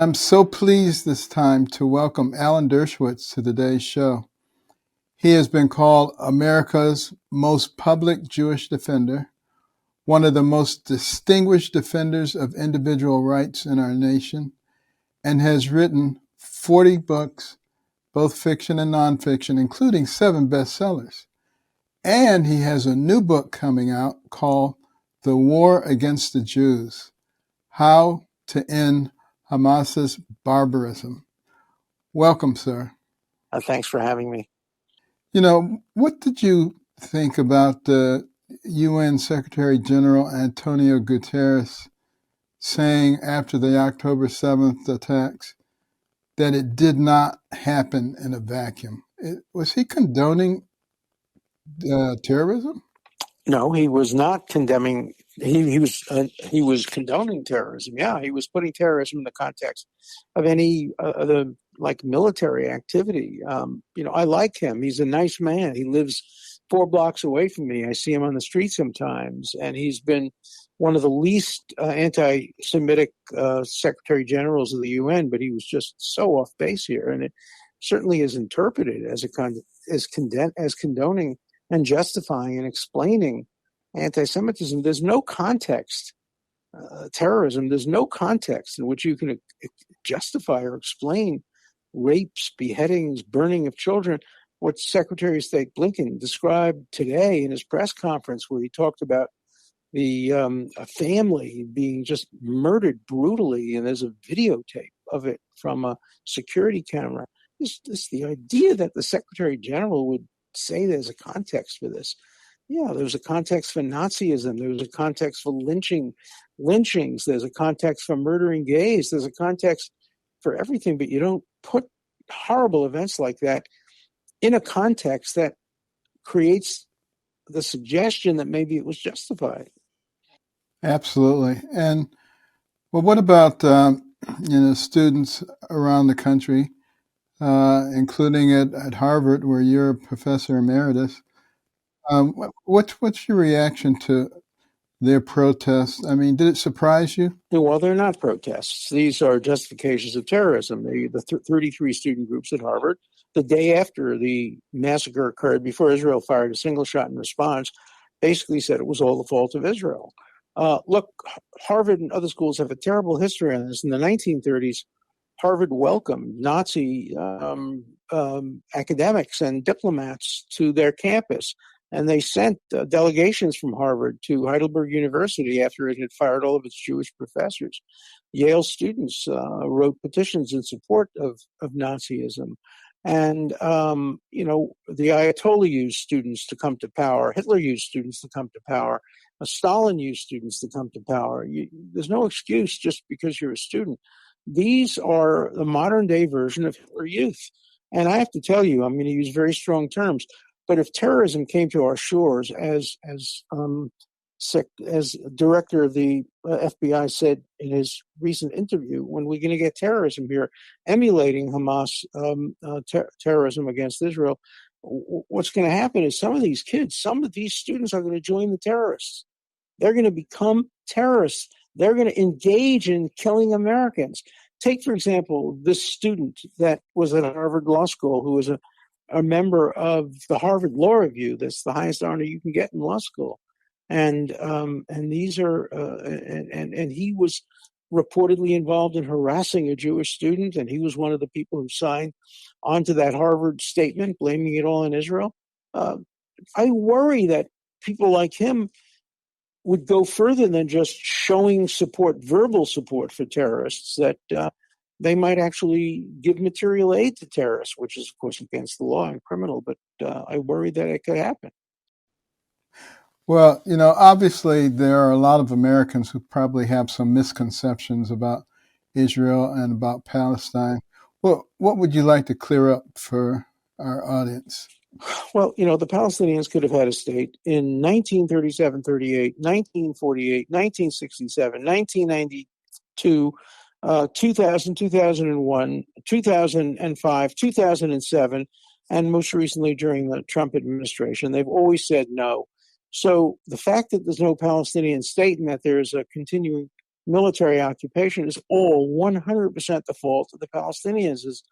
I'm so pleased this time to welcome Alan Dershowitz to today's show. He has been called America's most public Jewish defender, one of the most distinguished defenders of individual rights in our nation, and has written 40 books, both fiction and nonfiction, including 7 bestsellers. And he has a new book coming out called The War Against the Jews: How to End Hamas's Barbarism. Welcome, sir. Thanks for having me. You know, what did you think about the UN Secretary General Antonio Guterres saying after the October 7th attacks that it did not happen in a vacuum? Was he condoning terrorism? No, he was not condemning. He was condoning terrorism. Yeah, he was putting terrorism in the context of any other military activity. I like him. He's a nice man. He lives 4 blocks away from me. I see him on the street sometimes, and he's been one of the least anti-Semitic Secretary Generals of the UN. But he was just so off base here, and it certainly is interpreted as condoning and justifying and explaining anti-Semitism. There's no context. Terrorism, there's no context in which you can justify or explain rapes, beheadings, burning of children. What Secretary of State Blinken described today in his press conference, where he talked about a family being just murdered brutally, and there's a videotape of it from a security camera. This the idea that the Secretary General would say there's a context for this. Yeah, there's a context for Nazism. There's a context for lynchings. There's a context for murdering gays. There's a context for everything, but you don't put horrible events like that in a context that creates the suggestion that maybe it was justified. Absolutely. And well, what about students around the country, including at Harvard, where you're a professor emeritus? What's your reaction to their protests? I mean, did it surprise you? Well, they're not protests. These are justifications of terrorism. The 33 student groups at Harvard, the day after the massacre occurred, before Israel fired a single shot in response, basically said it was all the fault of Israel. Look, Harvard and other schools have a terrible history on this. In the 1930s, Harvard welcomed Nazi academics and diplomats to their campus, and they sent delegations from Harvard to Heidelberg University after it had fired all of its Jewish professors. Yale students wrote petitions in support of Nazism. And, the Ayatollah used students to come to power. Hitler used students to come to power. Stalin used students to come to power. There's no excuse just because you're a student. These are the modern day version of Hitler Youth. And I have to tell you, I'm going to use very strong terms, but if terrorism came to our shores, as director of the FBI said in his recent interview, when we're going to get terrorism here, emulating Hamas terrorism against Israel, what's going to happen is some of these students are going to join the terrorists. They're going to become terrorists. They're going to engage in killing Americans. Take, for example, this student that was at Harvard Law School who was a member of the Harvard Law Review. That's the highest honor you can get in law school. And these are and he was reportedly involved in harassing a Jewish student, and he was one of the people who signed onto that Harvard statement blaming it all on Israel. I worry that people like him would go further than just showing support, verbal support for terrorists, that they might actually give material aid to terrorists, which is, of course, against the law and criminal. But I worry that it could happen. Well, obviously there are a lot of Americans who probably have some misconceptions about Israel and about Palestine. Well, what would you like to clear up for our audience? Well, the Palestinians could have had a state in 1937, 38, 1948, 1967, 1992, 2000, 2001, 2005, 2007, and most recently during the Trump administration. They've always said no. So the fact that there's no Palestinian state and that there's a continuing military occupation is all 100% the fault of the Palestinians. As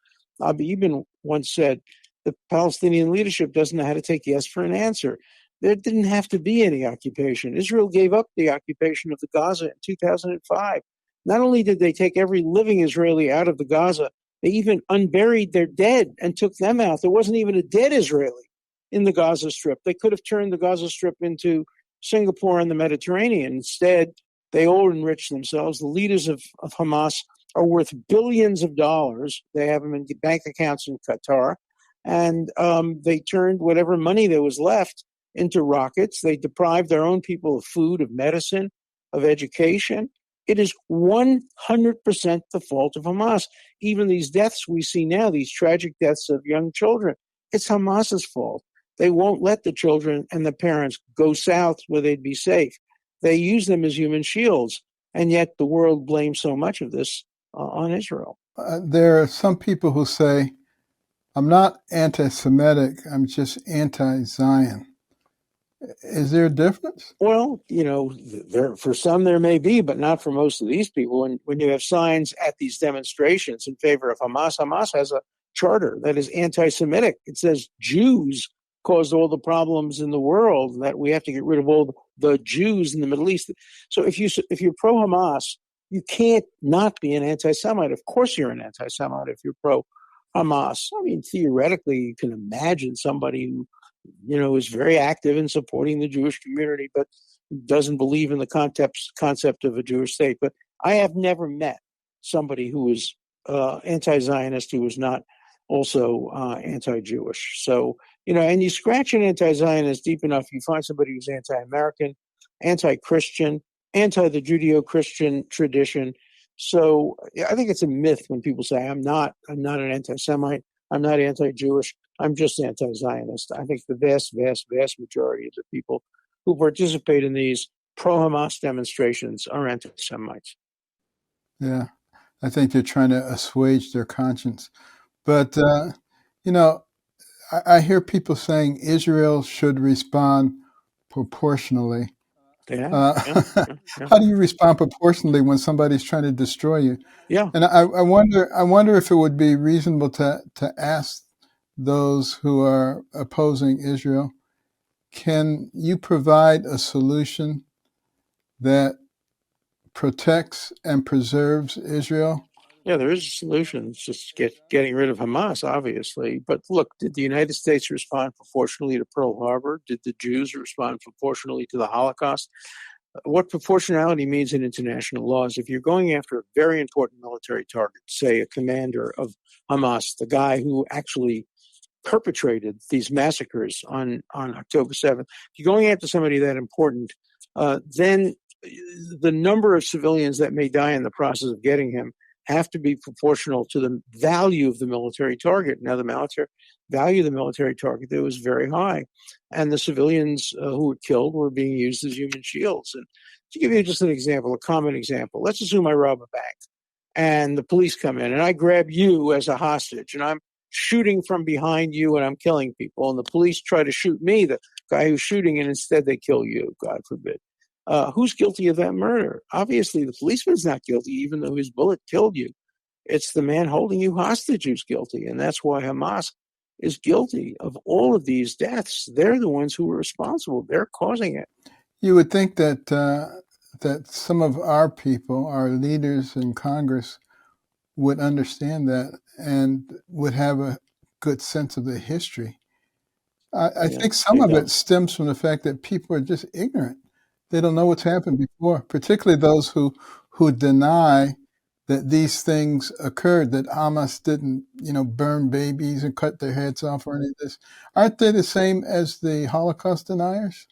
Abi Ibn once said, the Palestinian leadership doesn't know how to take yes for an answer. There didn't have to be any occupation. Israel gave up the occupation of the Gaza in 2005. Not only did they take every living Israeli out of the Gaza, they even unburied their dead and took them out. There wasn't even a dead Israeli in the Gaza Strip. They could have turned the Gaza Strip into Singapore and the Mediterranean. Instead, they all enriched themselves. The leaders of Hamas are worth billions of dollars. They have them in bank accounts in Qatar. And they turned whatever money there was left into rockets. They deprived their own people of food, of medicine, of education. It is 100% the fault of Hamas. Even these deaths we see now, these tragic deaths of young children, it's Hamas's fault. They won't let the children and the parents go south where they'd be safe. They use them as human shields, and yet the world blames so much of this on Israel. There are some people who say, I'm not anti-Semitic, I'm just anti-Zion. Is there a difference? Well, for some there may be, but not for most of these people. And when you have signs at these demonstrations in favor of Hamas, Hamas has a charter that is anti-Semitic. It says Jews caused all the problems in the world, that we have to get rid of all the Jews in the Middle East. So if you're pro-Hamas, you can't not be an anti-Semite. Of course you're an anti-Semite if you're pro-Hamas. I mean, theoretically, you can imagine somebody who is very active in supporting the Jewish community, but doesn't believe in the concept of a Jewish state. But I have never met somebody who was anti-Zionist who was not also anti-Jewish. So, and you scratch an anti-Zionist deep enough, you find somebody who's anti-American, anti-Christian, anti the Judeo-Christian tradition. So I think it's a myth when people say, I'm not an anti-Semite, I'm not anti-Jewish, I'm just anti-Zionist. I think the vast, vast, vast majority of the people who participate in these pro-Hamas demonstrations are anti-Semites. Yeah, I think they're trying to assuage their conscience. But, I hear people saying Israel should respond proportionally. Yeah. How do you respond proportionally when somebody's trying to destroy you? Yeah. And I wonder if it would be reasonable to ask those who are opposing Israel, can you provide a solution that protects and preserves Israel? Yeah, there is a solution. It's just getting rid of Hamas, obviously. But look, did the United States respond proportionally to Pearl Harbor? Did the Jews respond proportionally to the Holocaust? What proportionality means in international law is if you're going after a very important military target, say a commander of Hamas, the guy who actually perpetrated these massacres on October 7th, if you're going after somebody that important, then the number of civilians that may die in the process of getting him have to be proportional to the value of the military target. Now, the military value of the military target there was very high, and the civilians who were killed were being used as human shields. And to give you just an example, a common example, let's assume I rob a bank, and the police come in, and I grab you as a hostage, and I'm shooting from behind you, and I'm killing people, and the police try to shoot me, the guy who's shooting, and instead they kill you, God forbid. Who's guilty of that murder? Obviously, the policeman's not guilty, even though his bullet killed you. It's the man holding you hostage who's guilty, and that's why Hamas is guilty of all of these deaths. They're the ones who are responsible. They're causing it. You would think that that some of our people, our leaders in Congress, would understand that and would have a good sense of the history. I think some of it stems from the fact that people are just ignorant. They don't know what's happened before, particularly those who deny that these things occurred, that Hamas didn't, burn babies and cut their heads off or any of this. Aren't they the same as the Holocaust deniers?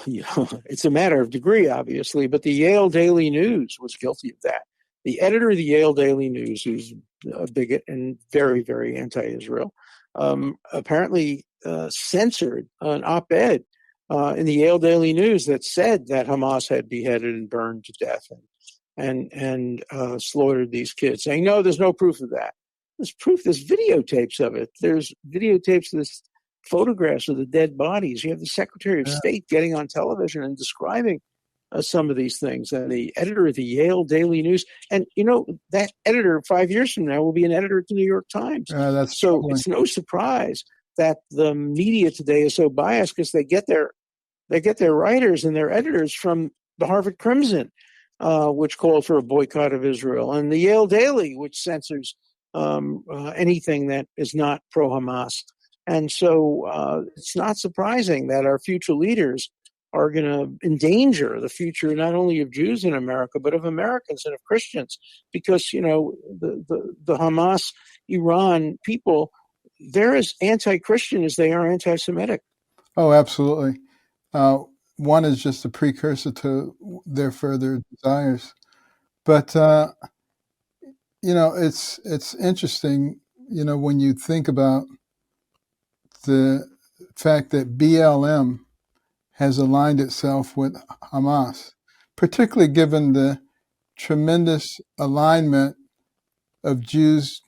It's a matter of degree, obviously, but the Yale Daily News was guilty of that. The editor of the Yale Daily News, who's a bigot and very, very anti-Israel, apparently censored an op-ed in the Yale Daily News that said that Hamas had beheaded and burned to death and slaughtered these kids, saying, no, there's no proof of that. There's proof, there's videotapes of it. There's videotapes of this, photographs of the dead bodies. You have the Secretary of State getting on television and describing some of these things. And the editor of the Yale Daily News, and that editor 5 years from now will be an editor at the New York Times. That's so troubling. It's no surprise that the media today is so biased, because they get their writers and their editors from the Harvard Crimson, which called for a boycott of Israel, and the Yale Daily, which censors anything that is not pro-Hamas. And so it's not surprising that our future leaders are going to endanger the future not only of Jews in America, but of Americans and of Christians, because the Hamas Iran people, they're as anti-Christian as they are anti-Semitic. Oh, absolutely. One is just a precursor to their further desires. But it's interesting, when you think about the fact that BLM has aligned itself with Hamas, particularly given the tremendous alignment of Jews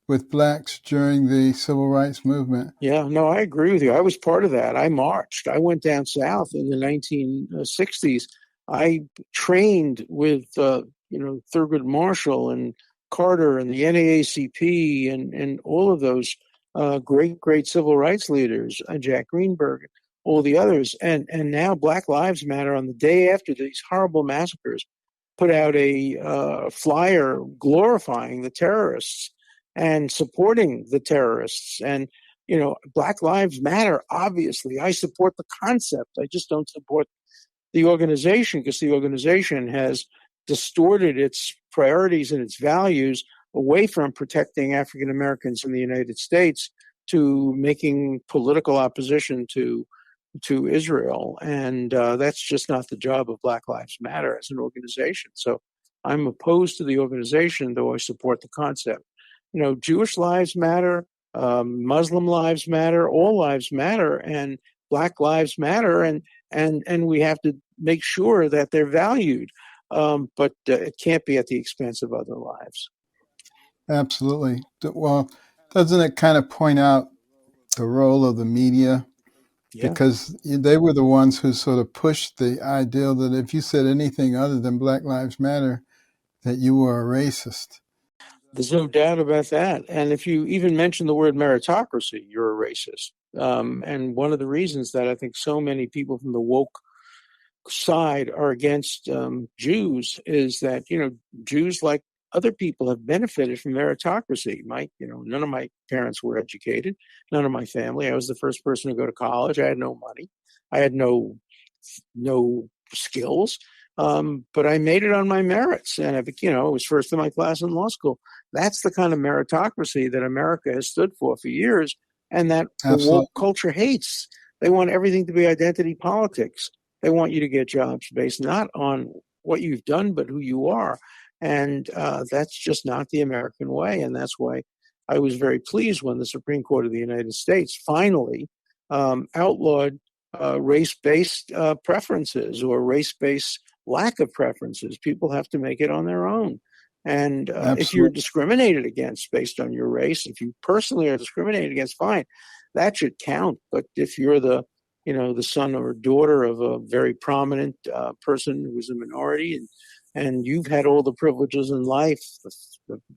with blacks during the civil rights movement. Yeah, no, I agree with you. I was part of that. I marched. I went down south in the 1960s. I trained with, Thurgood Marshall and Carter and the NAACP and all of those great civil rights leaders, Jack Greenberg, all the others. And now Black Lives Matter, on the day after these horrible massacres, put out a flyer glorifying the terrorists and supporting the terrorists. And, Black Lives Matter, obviously, I support the concept. I just don't support the organization, because the organization has distorted its priorities and its values away from protecting African Americans in the United States to making political opposition to Israel. And that's just not the job of Black Lives Matter as an organization. So I'm opposed to the organization, though I support the concept. Jewish lives matter, Muslim lives matter, all lives matter, and Black lives matter, and we have to make sure that they're valued. But it can't be at the expense of other lives. Absolutely. Well, doesn't it kind of point out the role of the media? Yeah. Because they were the ones who sort of pushed the ideal that if you said anything other than Black Lives Matter, that you were a racist. There's no doubt about that. And if you even mention the word meritocracy, you're a racist. And one of the reasons that I think so many people from the woke side are against Jews is that, Jews, like other people, have benefited from meritocracy. None of my parents were educated, none of my family. I was the first person to go to college. I had no money. I had no skills. But I made it on my merits, and I was first in my class in law school. That's the kind of meritocracy that America has stood for years, and that the woke culture hates. They want everything to be identity politics. They want you to get jobs based not on what you've done, but who you are. And that's just not the American way. And that's why I was very pleased when the Supreme Court of the United States finally outlawed race-based preferences or race-based lack of preferences. People have to make it on their own. And if you're discriminated against based on your race, if you personally are discriminated against, fine, that should count. But if you're the son or daughter of a very prominent person who was a minority, and you've had all the privileges in life,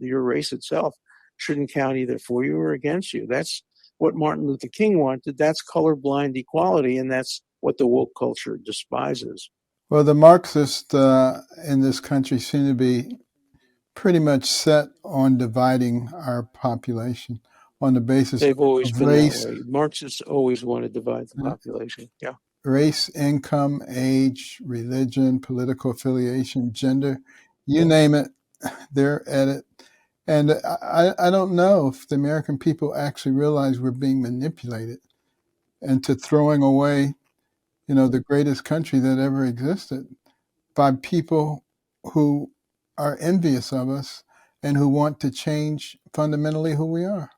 your race itself shouldn't count either for you or against you. That's what Martin Luther King wanted. That's colorblind equality, and that's what the woke culture despises. Well, the Marxists in this country seem to be pretty much set on dividing our population on the basis They've always of been race. that way. Marxists always want to divide the population. Yeah. Race, income, age, religion, political affiliation, gender, you name it, they're at it. And I don't know if the American people actually realize we're being manipulated into throwing away, the greatest country that ever existed by people who are envious of us and who want to change fundamentally who we are.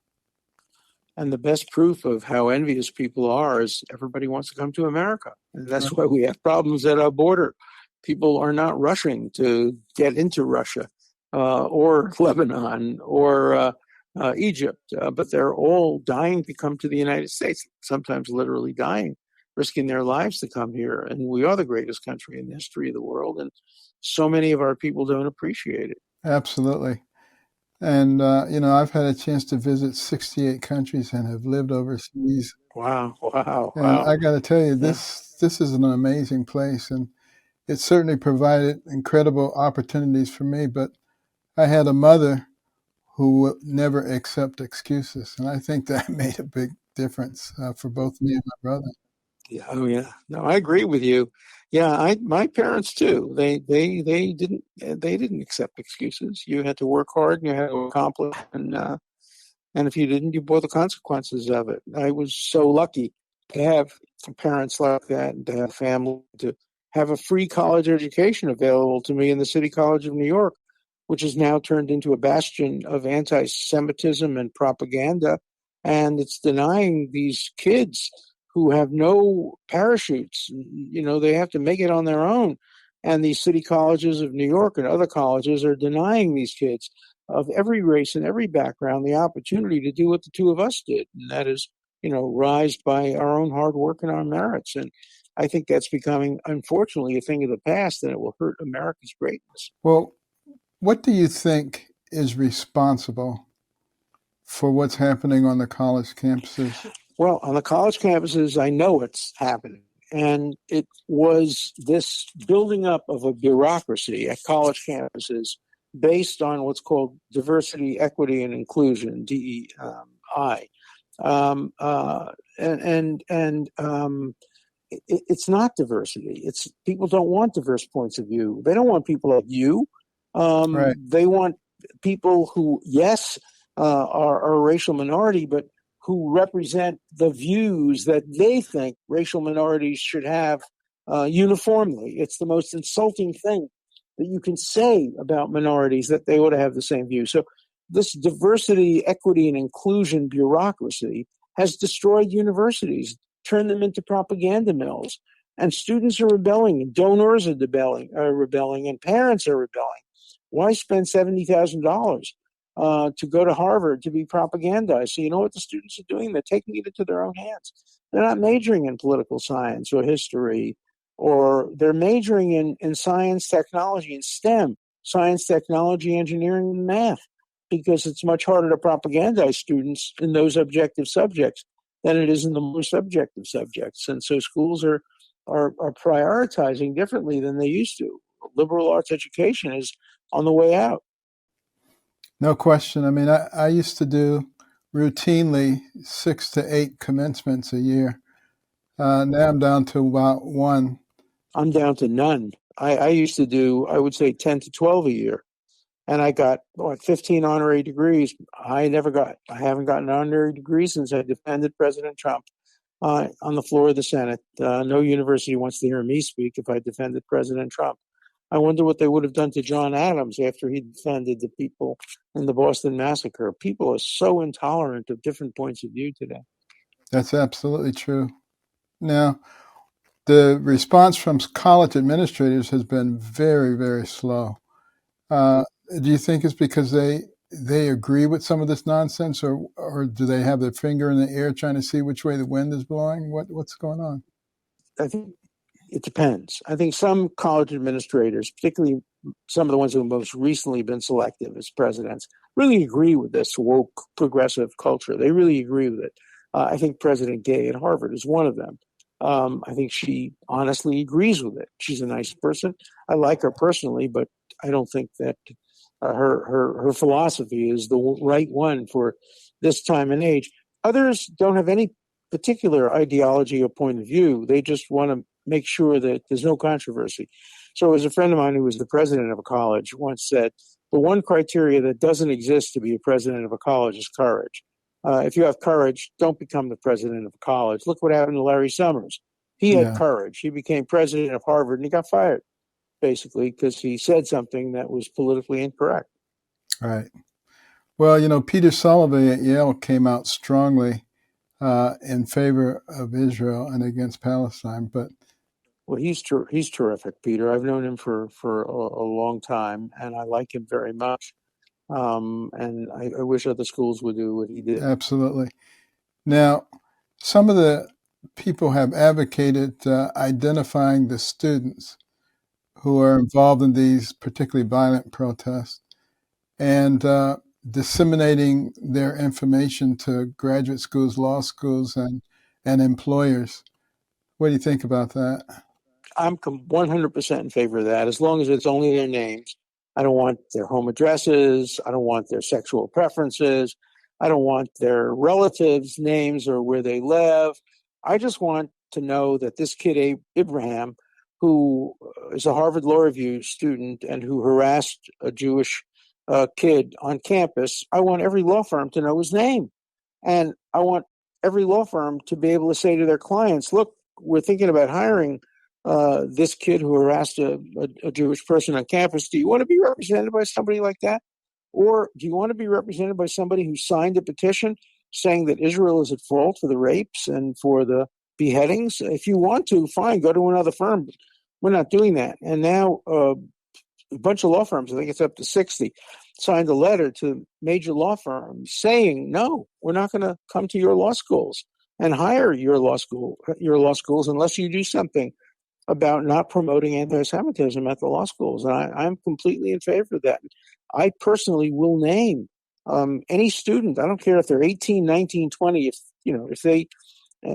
And the best proof of how envious people are is everybody wants to come to America. And that's why we have problems at our border. People are not rushing to get into Russia or Lebanon or Egypt, but they're all dying to come to the United States, sometimes literally dying risking their lives to come here. And we are the greatest country in the history of the world. And so many of our people don't appreciate it. Absolutely. And, I've had a chance to visit 68 countries and have lived overseas. Wow, wow, And wow. I got to tell you, Yeah. this is an amazing place. And it certainly provided incredible opportunities for me. But I had a mother who would never accept excuses. And I think that made a big difference for both me and my brother. Yeah, oh yeah. No, I agree with you. Yeah, my parents too. They didn't accept excuses. You had to work hard and you had to accomplish, and if you didn't, you bore the consequences of it. I was so lucky to have parents like that and to have family, to have a free college education available to me in the City College of New York, which is now turned into a bastion of anti-Semitism and propaganda. And it's denying these kids who have no parachutes. They have to make it on their own. And these city colleges of New York and other colleges are denying these kids of every race and every background the opportunity to do what the two of us did. And that is, rise by our own hard work and our merits. And I think that's becoming, unfortunately, a thing of the past, and it will hurt America's greatness. Well, what do you think is responsible for what's happening on the college campuses? Well, on the college campuses, I know it's happening. And it was this building up of a bureaucracy at college campuses based on what's called diversity, equity, and inclusion (DEI). It's not diversity. It's people don't want diverse points of view. They don't want people like you. Right. They want people who, yes, are a racial minority, but who represent the views that they think racial minorities should have uniformly. It's the most insulting thing that you can say about minorities, that they ought to have the same view. So this diversity, equity, and inclusion bureaucracy has destroyed universities, turned them into propaganda mills. And students are rebelling, and donors are rebelling, and parents are rebelling. Why spend $70,000 to go to Harvard to be propagandized? So you know what the students are doing? They're taking it into their own hands. They're not majoring in political science or history, or they're majoring in science, technology, and STEM, science, technology, engineering, and math, because it's much harder to propagandize students in those objective subjects than it is in the more subjective subjects. And so schools are prioritizing differently than they used to. Liberal arts education is on the way out. No question. I mean, I used to do routinely 6 to 8 commencements a year. Now I'm down to about one. I'm down to none. I used to do, I would say, 10 to 12 a year. And I got 15 honorary degrees. I haven't gotten an honorary degree since I defended President Trump on the floor of the Senate. No university wants to hear me speak if I defended President Trump. I wonder what they would have done to John Adams after he defended the people in the Boston Massacre. People are so intolerant of different points of view today. That's absolutely true. Now, the response from college administrators has been very, very slow. Do you think it's because they agree with some of this nonsense, or do they have their finger in the air trying to see which way the wind is blowing? What's going on? I think it depends. I think some college administrators, particularly some of the ones who have most recently been selected as presidents, really agree with this woke progressive culture. They really agree with it. I think President Gay at Harvard is one of them. I think she honestly agrees with it. She's a nice person. I like her personally, but I don't think that her philosophy is the right one for this time and age. Others don't have any particular ideology or point of view. They just want to make sure that there's no controversy. So, as a friend of mine who was the president of a college once said, the one criteria that doesn't exist to be a president of a college is courage. If you have courage, don't become the president of a college. Look what happened to Larry Summers. He had Yeah, courage. He became president of Harvard and he got fired, basically, because he said something that was politically incorrect. right. Well, Peter Sullivan at Yale came out strongly in favor of Israel and against Palestine, but Well, he's terrific, Peter. I've known him for a long time, and I like him very much. And I wish other schools would do what he did. absolutely. Now, some of the people have advocated identifying the students who are involved in these particularly violent protests and disseminating their information to graduate schools, law schools, and employers. What do you think about that? I'm 100% in favor of that, as long as it's only their names. I don't want their home addresses. I don't want their sexual preferences. I don't want their relatives' names or where they live. I just want to know that this kid, Abraham, who is a Harvard Law Review student and who harassed a Jewish kid on campus, I want every law firm to know his name. And I want every law firm to be able to say to their clients, look, we're thinking about hiring this kid who harassed a Jewish person on campus. Do you want to be represented by somebody like that? Or do you want to be represented by somebody who signed a petition saying that Israel is at fault for the rapes and for the beheadings? If you want to, fine, go to another firm. But we're not doing that. And now a bunch of law firms, I think it's up to 60, signed a letter to major law firms saying, no, we're not going to come to your law schools and hire your law schools unless you do something about not promoting anti-Semitism at the law schools. And I'm completely in favor of that. I personally will name any student. I don't care if they're 18, 19, 20. If they,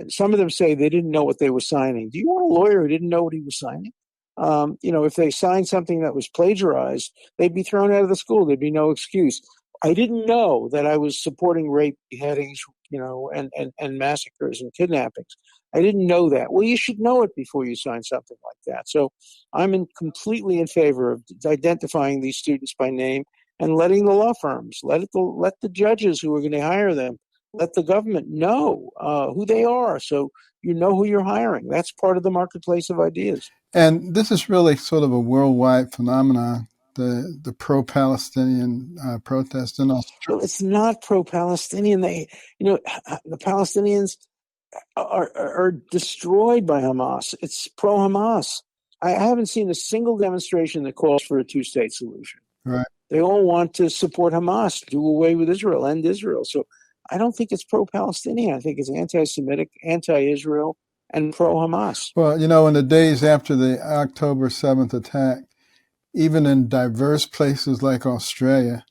some of them say they didn't know what they were signing. Do you want a lawyer who didn't know what he was signing? If they signed something that was plagiarized, they'd be thrown out of the school. There'd be no excuse. I didn't know that I was supporting rape, beheadings, and massacres and kidnappings. I didn't know that. Well, you should know it before you sign something like that. So I'm completely in favor of identifying these students by name and letting the law firms, let the judges who are going to hire them, let the government know who they are, so you know who you're hiring. That's part of the marketplace of ideas. And this is really sort of a worldwide phenomenon, the pro-Palestinian protest in Australia. Well, it's not pro-Palestinian. The Palestinians are destroyed by Hamas. It's pro-Hamas. I haven't seen a single demonstration that calls for a two-state solution. Right. They all want to support Hamas, do away with Israel, end Israel. So I don't think it's pro-Palestinian. I think it's anti-Semitic, anti-Israel, and pro-Hamas. Well, in the days after the October 7th attack, even in diverse places like Australia,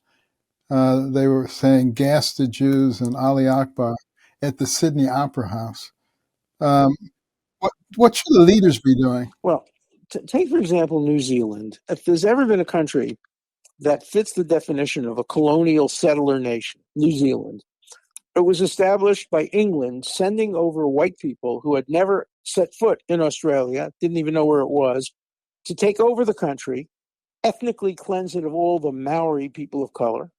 they were saying gas the Jews and Ali Akbar at the Sydney Opera House. What should the leaders be doing? Well, take, for example, New Zealand. If there's ever been a country that fits the definition of a colonial settler nation, New Zealand, it was established by England sending over white people who had never set foot in Australia, didn't even know where it was, to take over the country, ethnically cleanse it of all the Maori people of color,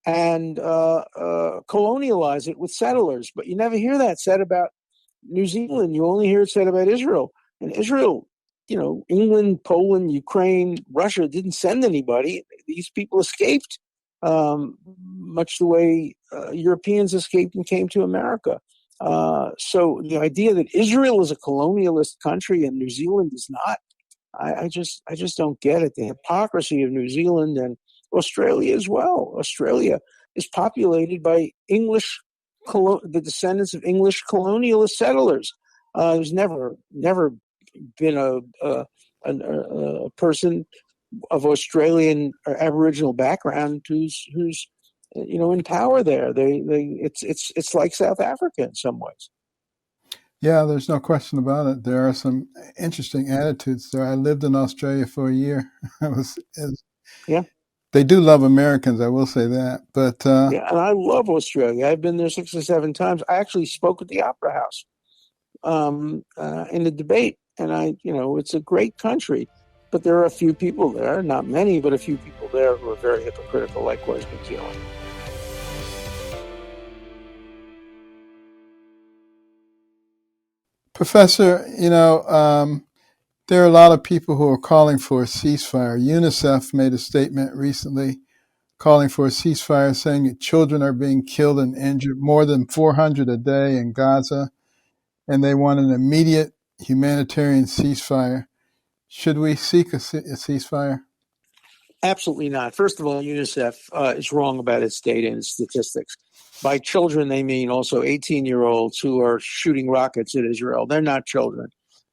and colonialize it with settlers. But you never hear that said about New Zealand. You only hear it said about Israel. And Israel, England, Poland, Ukraine, Russia didn't send anybody. These people escaped, much the way Europeans escaped and came to America. So the idea that Israel is a colonialist country and New Zealand is not, I just don't get it. The hypocrisy of New Zealand and Australia as well. Australia is populated by the descendants of English colonialist settlers. There's never been a person of Australian or Aboriginal background who's in power there. It's like South Africa in some ways. Yeah, there's no question about it. There are some interesting attitudes there. I lived in Australia for a year. Yeah. They do love Americans, I will say that. But yeah, and I love Australia. I've been there 6 or 7 times. I actually spoke at the Opera House in the debate, and it's a great country. But there are a few people there, not many, but a few people there who are very hypocritical, likewise New Zealand. Professor, there are a lot of people who are calling for a ceasefire. UNICEF made a statement recently calling for a ceasefire, saying that children are being killed and injured, more than 400 a day in Gaza, and they want an immediate humanitarian ceasefire. Should we seek a ceasefire? Absolutely not. First of all, UNICEF is wrong about its data and its statistics. By children, they mean also 18-year-olds who are shooting rockets at Israel. They're not children.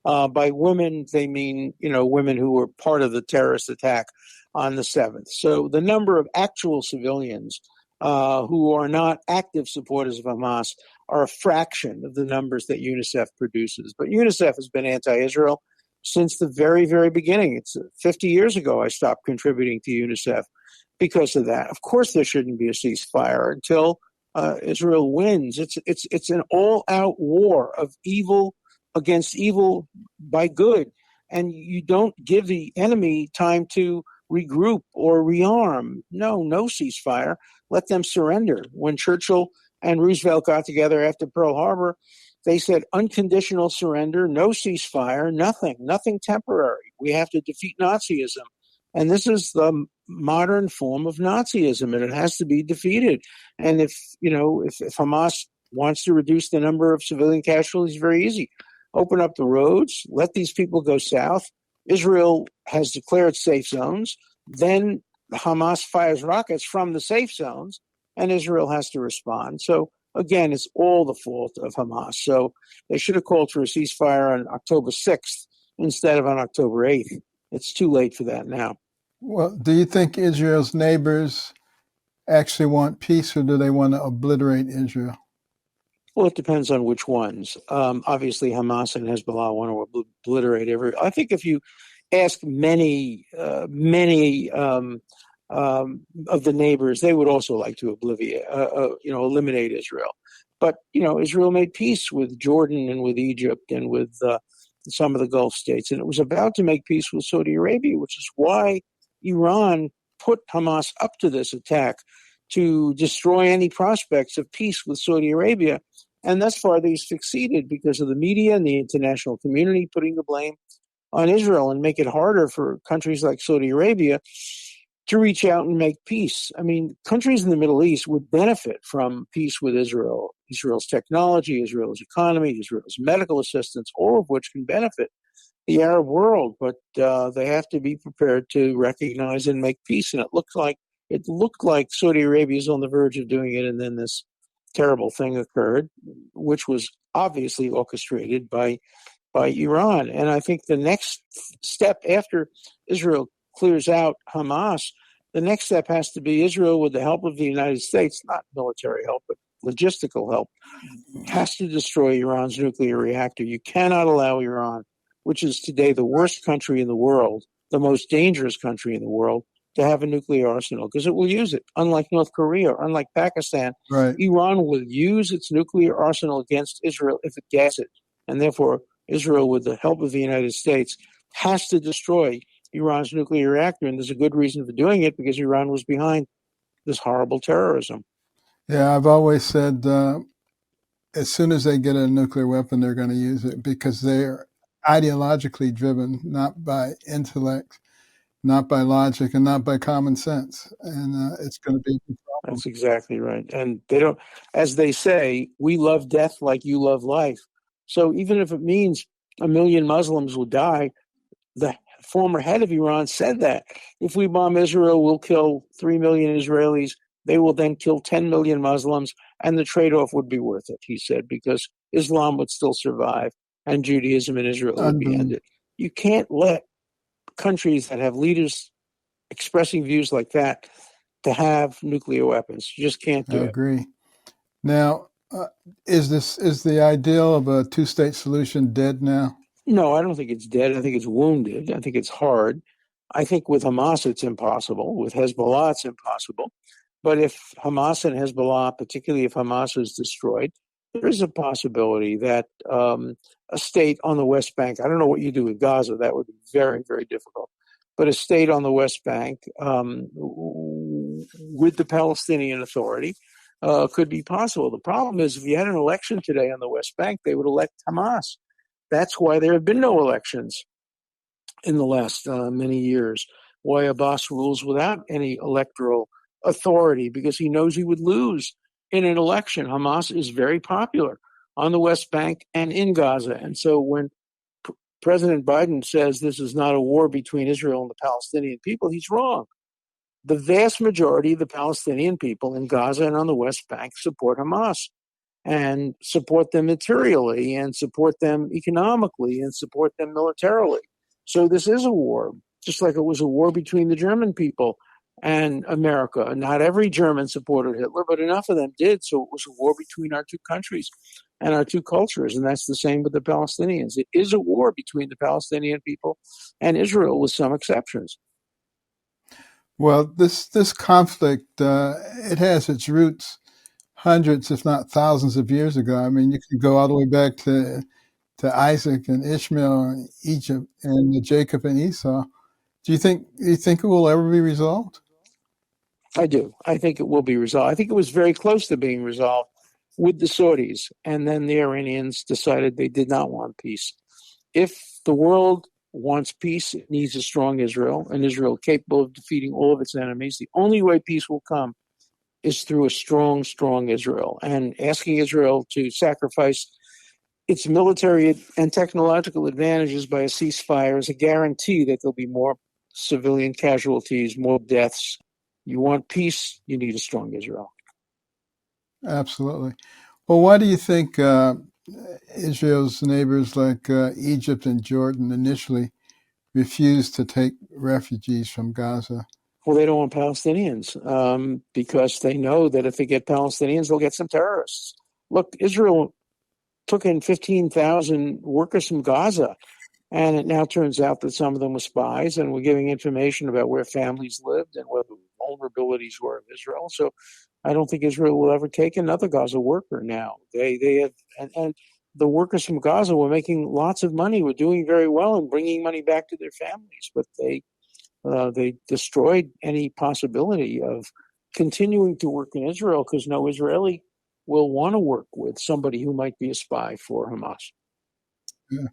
By women, they mean, women who were part of the terrorist attack on the 7th. So the number of actual civilians who are not active supporters of Hamas are a fraction of the numbers that UNICEF produces. But UNICEF has been anti-Israel since the very, very beginning. It's 50 years ago I stopped contributing to UNICEF because of that. Of course, there shouldn't be a ceasefire until Israel wins. It's an all-out war of evil against evil by good, and you don't give the enemy time to regroup or rearm. No ceasefire. Let them surrender. When Churchill and Roosevelt got together after Pearl Harbor, they said unconditional surrender, no ceasefire, nothing temporary. We have to defeat Nazism. And this is the modern form of Nazism, and it has to be defeated. And if Hamas wants to reduce the number of civilian casualties, very easy. Open up the roads, let these people go south. Israel has declared safe zones. Then Hamas fires rockets from the safe zones, and Israel has to respond. So again, it's all the fault of Hamas. So they should have called for a ceasefire on October 6th instead of on October 8th. It's too late for that now. Well, do you think Israel's neighbors actually want peace, or do they want to obliterate Israel? Well, it depends on which ones. Obviously, Hamas and Hezbollah want to obliterate I think if you ask many of the neighbors, they would also like to eliminate Israel. But Israel made peace with Jordan and with Egypt and with some of the Gulf states, and it was about to make peace with Saudi Arabia, which is why Iran put Hamas up to this attack to destroy any prospects of peace with Saudi Arabia. And thus far, they've succeeded because of the media and the international community putting the blame on Israel and make it harder for countries like Saudi Arabia to reach out and make peace. I mean, countries in the Middle East would benefit from peace with Israel, Israel's technology, Israel's economy, Israel's medical assistance, all of which can benefit the Arab world. But they have to be prepared to recognize and make peace. And it looked like Saudi Arabia is on the verge of doing it, and then this terrible thing occurred, which was obviously orchestrated by Iran. And I think the next step after Israel clears out Hamas, the next step has to be Israel, with the help of the United States, not military help, but logistical help, has to destroy Iran's nuclear reactor. You cannot allow Iran, which is today the worst country in the world, the most dangerous country in the world, to have a nuclear arsenal, because it will use it. Unlike North Korea, or unlike Pakistan, right. Iran will use its nuclear arsenal against Israel if it gets it. And therefore, Israel, with the help of the United States, has to destroy Iran's nuclear reactor. And there's a good reason for doing it, because Iran was behind this horrible terrorism. Yeah, I've always said as soon as they get a nuclear weapon, they're going to use it, because they're ideologically driven, not by intellect, not by logic, and not by common sense. And it's going to be a problem. That's exactly right. And they don't, as they say, we love death like you love life. So even if it means 1 million Muslims will die, the former head of Iran said that if we bomb Israel, we'll kill 3 million Israelis. They will then kill 10 million Muslims, and the trade-off would be worth it, he said, because Islam would still survive and Judaism in Israel would be ended. You can't let countries that have leaders expressing views like that to have nuclear weapons. You just can't do it. I agree. Now, is the ideal of a two-state solution dead now? No, I don't think it's dead. I think it's wounded. I think it's hard. I think with Hamas, it's impossible. With Hezbollah, it's impossible. But if Hamas and Hezbollah, particularly if Hamas is destroyed, there is a possibility that a state on the West Bank, I don't know what you do with Gaza, that would be very, very difficult, but a state on the West Bank with the Palestinian Authority could be possible. The problem is, if you had an election today on the West Bank, they would elect Hamas. That's why there have been no elections in the last many years. Why Abbas rules without any electoral authority, because he knows he would lose in an election. Hamas is very popular on the West Bank and in Gaza. And so when President Biden says this is not a war between Israel and the Palestinian people, he's wrong. the vast majority of the Palestinian people in Gaza and on the West Bank support Hamas and support them materially and support them economically and support them militarily. So this is a war, just like it was a war between the German people and America. Not every German supported Hitler, but enough of them did. So it was a war between our two countries and our two cultures. And that's the same with the Palestinians. It is a war between the Palestinian people and Israel, with some exceptions. Well, this conflict, it has its roots hundreds, if not thousands of years ago. I mean, you can go all the way back to Isaac and Ishmael and Egypt and Jacob and Esau. Do you think it will ever be resolved? I do. I think it will be resolved. I think it was very close to being resolved with the Saudis, and then the Iranians decided they did not want peace. If the world wants peace, it needs a strong Israel, an Israel capable of defeating all of its enemies. The only way peace will come is through a strong, strong Israel. And asking Israel to sacrifice its military and technological advantages by a ceasefire is a guarantee that there'll be more civilian casualties, more deaths. You want peace, you need a strong Israel. Absolutely. Well, why do you think Israel's neighbors like Egypt and Jordan initially refused to take refugees from Gaza? Well, they don't want Palestinians because they know that if they get Palestinians, they'll get some terrorists. Look, Israel took in 15,000 workers from Gaza, and it now turns out that some of them were spies and were giving information about where families lived and where the vulnerabilities were of Israel. So I don't think Israel will ever take another Gaza worker now. They have, and the workers from Gaza were making lots of money, were doing very well and bringing money back to their families, but they destroyed any possibility of continuing to work in Israel because no Israeli will want to work with somebody who might be a spy for Hamas. Yeah.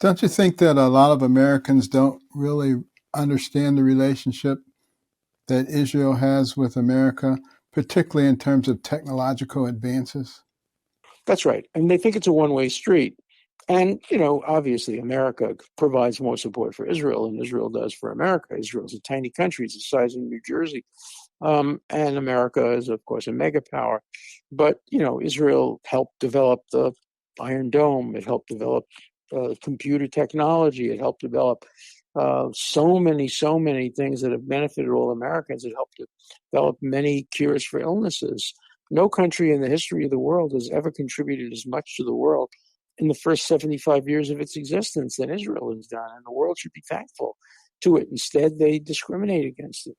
Don't you think that a lot of Americans don't really understand the relationship that Israel has with America, particularly in terms of technological advances? That's right. And they think it's a one-way street. And, obviously America provides more support for Israel than Israel does for America. Israel's a tiny country. It's the size of New Jersey. And America is, of course, a mega power. But, Israel helped develop the Iron Dome. It helped develop computer technology. It helped develop so many things that have benefited all Americans. It helped develop many cures for illnesses. No country in the history of the world has ever contributed as much to the world in the first 75 years of its existence than Israel has done. And the world should be thankful to it. Instead, they discriminate against it.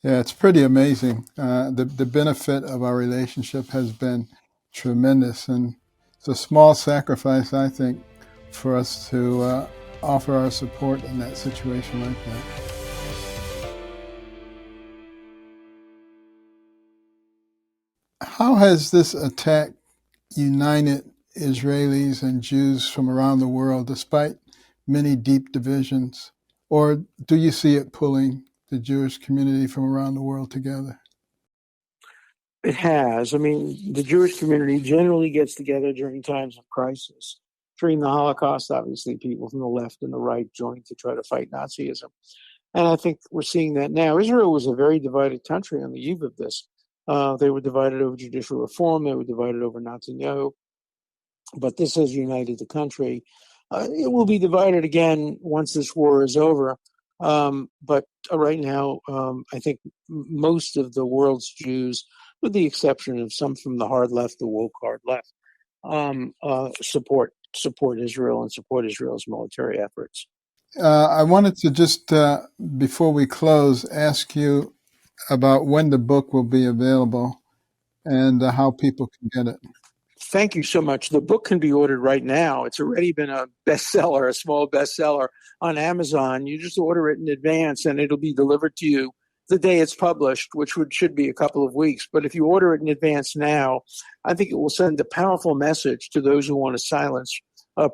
Yeah, it's pretty amazing. The benefit of our relationship has been tremendous, and it's a small sacrifice, I think, for us to offer our support in that situation like that. How has this attack united Israelis and Jews from around the world, despite many deep divisions? Or do you see it pulling the Jewish community from around the world together? It has. I mean, the Jewish community generally gets together during times of crisis. During the Holocaust, obviously, people from the left and the right joined to try to fight Nazism. And I think we're seeing that now. Israel was a very divided country on the eve of this. They were divided over judicial reform. They were divided over Netanyahu. But this has united the country. It will be divided again once this war is over. But right now, I think most of the world's Jews, with the exception of some from the hard left, the woke hard left, support Israel and support Israel's military efforts. I wanted to just, before we close, ask you about when the book will be available and how people can get it. Thank you so much. The book can be ordered right now. It's already been a bestseller, a small bestseller on Amazon. You just order it in advance and it'll be delivered to you the day it's published, which should be a couple of weeks. But if you order it in advance now, I think it will send a powerful message to those who want to silence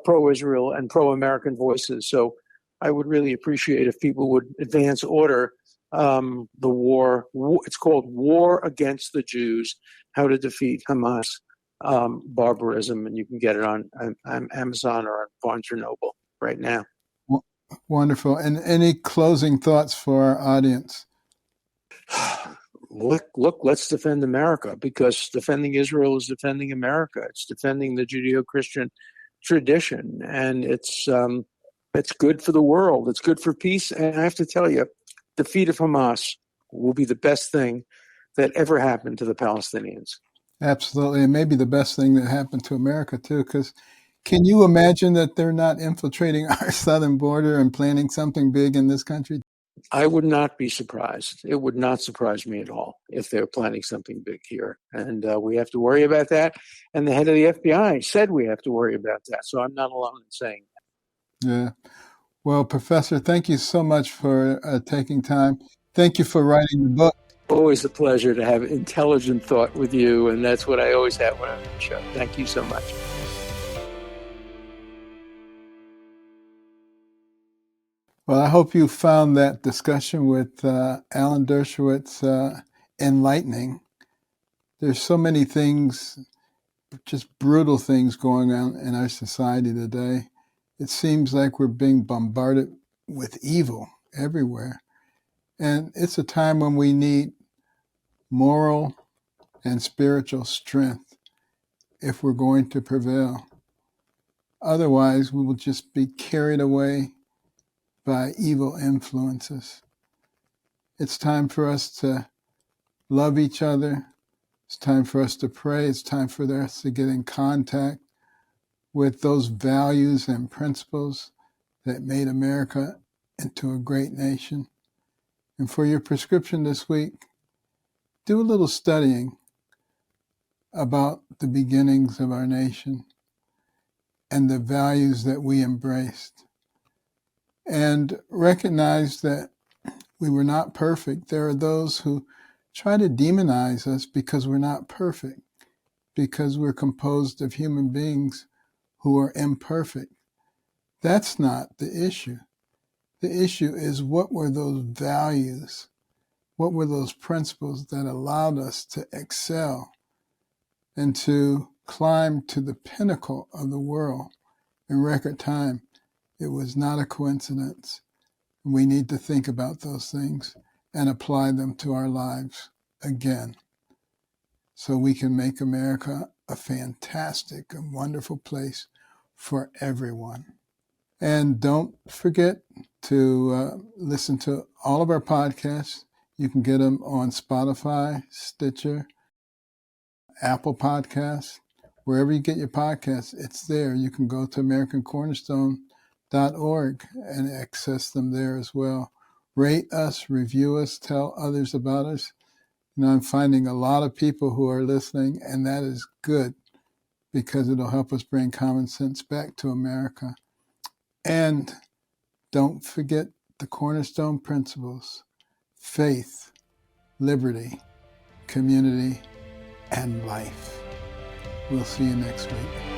pro-Israel and pro-American voices. So I would really appreciate if people would advance order the war. It's called War Against the Jews, How to Defeat Hamas Barbarism, and you can get it on Amazon or on Barnes & Noble right now. Wonderful. And any closing thoughts for our audience? Look, let's defend America, because defending Israel is defending America. It's defending the Judeo-Christian tradition, and it's good for the world. It's good for peace. And I have to tell you, defeat of Hamas will be the best thing that ever happened to the Palestinians. Absolutely. And maybe the best thing that happened to America, too, because can you imagine that they're not infiltrating our southern border and planning something big in this country? I would not be surprised. It would not surprise me at all if they're planning something big here. And we have to worry about that. And the head of the FBI said we have to worry about that. So I'm not alone in saying that. Yeah. Well, Professor, thank you so much for taking time. Thank you for writing the book. Always a pleasure to have intelligent thought with you. And that's what I always have when I'm on the show. Thank you so much. Well, I hope you found that discussion with Alan Dershowitz enlightening. There's so many things, just brutal things going on in our society today. It seems like we're being bombarded with evil everywhere. And it's a time when we need moral and spiritual strength if we're going to prevail. Otherwise, we will just be carried away by evil influences. It's time for us to love each other. It's time for us to pray. It's time for us to get in contact with those values and principles that made America into a great nation. And for your prescription this week, do a little studying about the beginnings of our nation and the values that we embraced. And recognize that we were not perfect. There are those who try to demonize us because we're not perfect, because we're composed of human beings who are imperfect. That's not the issue. The issue is, what were those values? What were those principles that allowed us to excel and to climb to the pinnacle of the world in record time? It was not a coincidence. We need to think about those things and apply them to our lives again, so we can make America a fantastic and wonderful place for everyone. And don't forget to listen to all of our podcasts. You can get them on Spotify, Stitcher, Apple Podcasts, wherever you get your podcasts, it's there. You can go to AmericanCornerstone.org and access them there as well. Rate us, review us, tell others about us. I'm finding a lot of people who are listening, and that is good, because it'll help us bring common sense back to America. And don't forget the cornerstone principles: faith, liberty, community, and life. We'll see you next week.